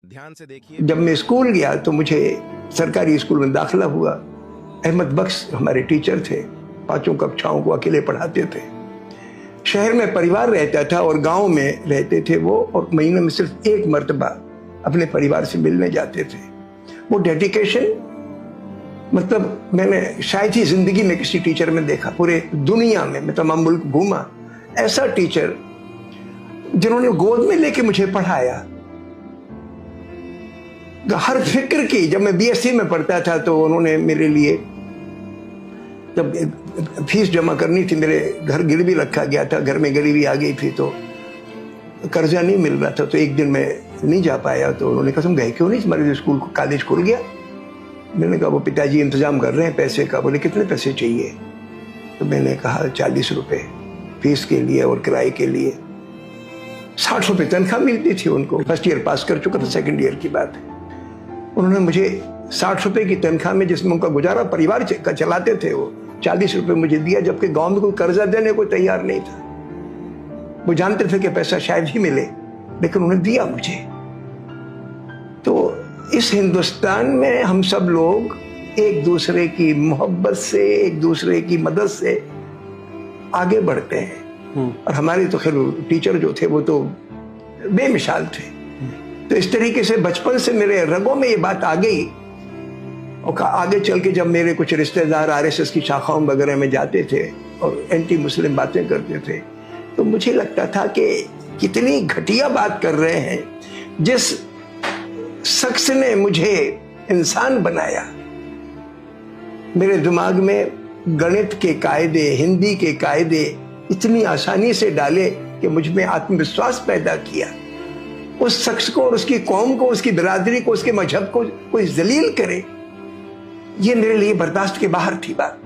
ध्यान से देखिए। जब मैं स्कूल गया तो मुझे सरकारी स्कूल में दाखिला हुआ। अहमद बख्श हमारे टीचर थे, 5 कक्षाओं को अकेले पढ़ाते थे। शहर में परिवार रहता था और गांव में रहते थे वो, और महीने में सिर्फ 1 मर्तबा अपने परिवार से मिलने जाते थे। वो डेडिकेशन मतलब मैंने शायद ही जिंदगी में किसी टीचर में देखा। पूरे दुनिया में मैं तमाम मुल्क घूमा, ऐसा टीचर जिन्होंने गोद में लेके मुझे पढ़ाया। हर फिक्र की। जब मैं बीएससी में पढ़ता था तो उन्होंने मेरे लिए, जब फीस जमा करनी थी, मेरे घर गिरवी रखा गया था, घर में गरीबी आ गई थी तो कर्जा नहीं मिल रहा था, तो एक दिन मैं नहीं जा पाया। तो उन्होंने कहा तुम गए क्यों नहीं, हमारे स्कूल कॉलेज खुल गया। मैंने कहा वो पिताजी इंतजाम कर रहे हैं पैसे का। बोले कितने पैसे चाहिए? तो मैंने कहा 40 रुपए फीस के लिए और किराए के लिए। 60 रुपए तनख्वाह मिलती थी उनको। फर्स्ट ईयर पास कर चुका था, सेकंड ईयर की बात है। उन्होंने मुझे 60 रुपए की तनख्वाह में, जिसमें उनका गुजारा परिवार का चलाते थे, वो 40 रुपए मुझे दिया, जबकि गांव में कोई कर्जा देने को तैयार नहीं था। वो जानते थे कि पैसा शायद ही मिले, लेकिन उन्होंने दिया मुझे। तो इस हिंदुस्तान में हम सब लोग एक दूसरे की मोहब्बत से, एक दूसरे की मदद से आगे बढ़ते हैं। और हमारे तो खैर टीचर जो थे वो तो बेमिसाल थे। तो इस तरीके से बचपन से मेरे रगों में ये बात आ गई। और आगे चल के जब मेरे कुछ रिश्तेदार आरएसएस की शाखाओं वगैरह में जाते थे और एंटी मुस्लिम बातें करते थे, तो मुझे लगता था कि कितनी घटिया बात कर रहे हैं। जिस शख्स ने मुझे इंसान बनाया, मेरे दिमाग में गणित के कायदे, हिंदी के कायदे इतनी आसानी से डाले कि मुझ में आत्मविश्वास पैदा किया। उस शख्स को और उसकी कौम को, उसकी बिरादरी को, उसके मजहब को कोई जलील करे, ये मेरे लिए बर्दाश्त के बाहर थी बात।